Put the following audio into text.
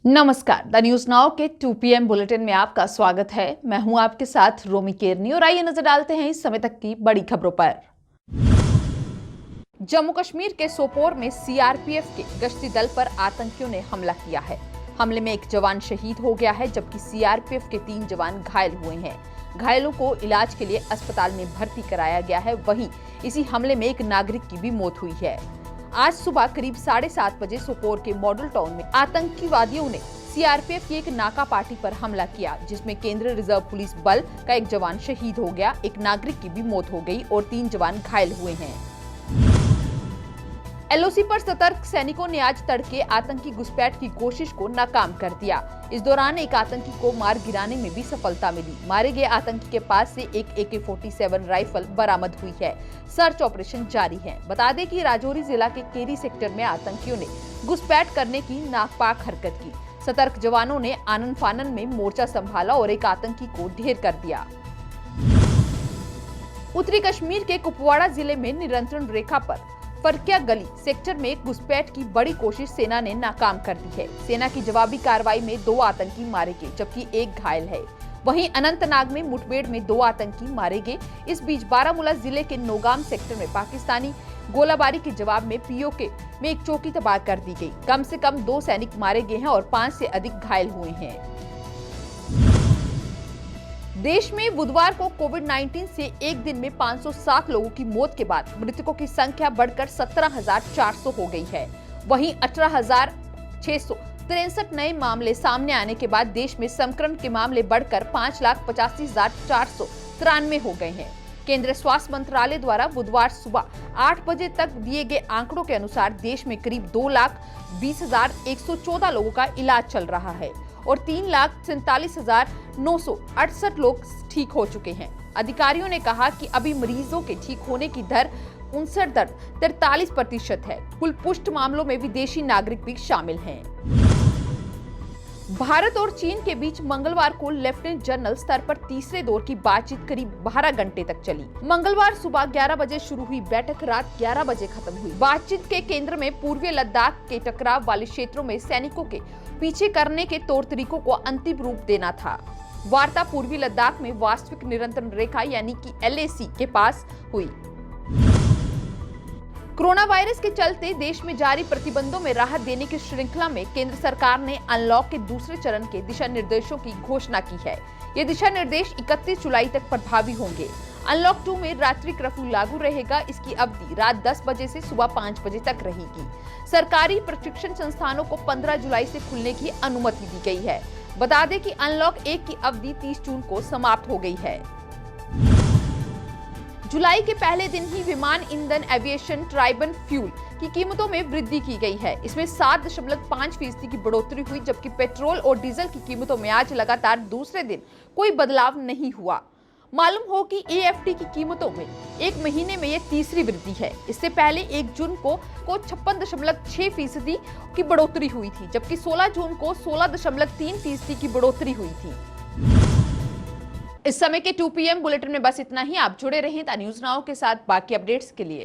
नमस्कार, the news now के 2 PM bulletin में आपका स्वागत है। मैं हूं आपके साथ रोमी केरनी और आइए नजर डालते हैं इस समय तक की बड़ी खबरों पर। जम्मू कश्मीर के सोपोर में सीआरपीएफ के गश्ती दल पर आतंकियों ने हमला किया है। हमले में एक जवान शहीद हो गया है, जबकि सीआरपीएफ के 3 जवान घायल हुए हैं। घायलों को इलाज के लिए अस्पताल में भर्ती कराया गया है। वहीं इसी हमले में एक नागरिक की भी मौत हुई है। आज सुबह करीब 7:30 बजे सोपोर के मॉडल टाउन में आतंकवादियों ने सीआरपीएफ की एक नाका पार्टी पर हमला किया, जिसमें केंद्रीय रिजर्व पुलिस बल का एक जवान शहीद हो गया, एक नागरिक की भी मौत हो गई और 3 जवान घायल हुए हैं। एलओसी पर सतर्क सैनिकों ने आज तड़के आतंकी घुसपैठ की कोशिश को नाकाम कर दिया। इस दौरान एक आतंकी को मार गिराने में भी सफलता मिली। मारे गए आतंकी के पास से एक AK-47 राइफल बरामद हुई है। सर्च ऑपरेशन जारी है। बता दें कि राजौरी जिला के केरी सेक्टर में आतंकियों ने घुसपैठ करने की नापाक हरकत की। सतर्क जवानों ने आनन फानन में मोर्चा संभाला और एक आतंकी को ढेर कर दिया। उत्तरी कश्मीर के कुपवाड़ा जिले में नियंत्रण रेखा पर फरकिया गली सेक्टर में घुसपैठ की बड़ी कोशिश सेना ने नाकाम कर दी है। सेना की जवाबी कार्रवाई में 2 आतंकी मारे गए, जबकि एक घायल है। वहीं अनंतनाग में मुठभेड़ में 2 आतंकी मारे गए। इस बीच बारामूला जिले के नौगाम सेक्टर में पाकिस्तानी गोलाबारी के जवाब में पीओके में एक चौकी तबाह कर दी गई। कम से कम 2 सैनिक मारे गए हैं और 5 से अधिक घायल हुए हैं। देश में बुधवार को कोविड-19 से एक दिन में 507 लोगों की मौत के बाद मृतकों की संख्या बढ़कर 17,400 हो गई है। वहीं 18,663 नए मामले सामने आने के बाद देश में संक्रमण के मामले बढ़कर 5,85,493 हो गए हैं। केंद्रीय स्वास्थ्य मंत्रालय द्वारा बुधवार सुबह 8 बजे तक दिए गए आंकड़ों के अनुसार देश में करीब 2,20,114 लोगों का इलाज चल रहा है और 3,47,968 लोग ठीक हो चुके हैं। अधिकारियों ने कहा कि अभी मरीजों के ठीक होने की दर 59.43% है। कुल पुष्ट मामलों में विदेशी नागरिक भी शामिल हैं। भारत और चीन के बीच मंगलवार को लेफ्टिनेंट जनरल स्तर पर तीसरे दौर की बातचीत करीब 12 घंटे तक चली। मंगलवार सुबह 11 बजे शुरू हुई बैठक रात 11 बजे खत्म हुई। बातचीत के केंद्र में पूर्वी लद्दाख के टकराव वाले क्षेत्रों में सैनिकों के पीछे करने के तौर तरीकों को अंतिम रूप देना था। वार्ता पूर्वी लद्दाख में वास्तविक नियंत्रण रेखा यानी कि LAC के पास हुई। कोरोना वायरस के चलते देश में जारी प्रतिबंधों में राहत देने की श्रृंखला में केंद्र सरकार ने अनलॉक के दूसरे चरण के दिशा निर्देशों की घोषणा की है। ये दिशा निर्देश 31 जुलाई तक प्रभावी होंगे। अनलॉक 2 में रात्रि कर्फ्यू लागू रहेगा। इसकी अवधि रात 10 बजे से सुबह 5 बजे तक रहेगी। सरकारी प्रशिक्षण संस्थानों को 15 जुलाई से खुलने की अनुमति दी गई है। बता दें कि अनलॉक 1 की अवधि 30 जून को समाप्त हो गई है। जुलाई के पहले दिन ही विमान ईंधन एविएशन ट्राइबन फ्यूल की कीमतों में वृद्धि की गई है। इसमें 7.5% की बढ़ोतरी हुई, जबकि पेट्रोल और डीजल की कीमतों में आज लगातार दूसरे दिन कोई बदलाव नहीं हुआ। मालूम हो कि AFT की कीमतों में एक महीने में ये तीसरी वृद्धि है। इससे पहले 1 जून को 56.6% की बढ़ोतरी हुई थी, जबकि 16 जून को 16.3% की बढ़ोतरी हुई थी। इस समय के 2 PM बुलेटिन में बस इतना ही। आप जुड़े रहें द न्यूज नाउ के साथ बाकी अपडेट्स के लिए।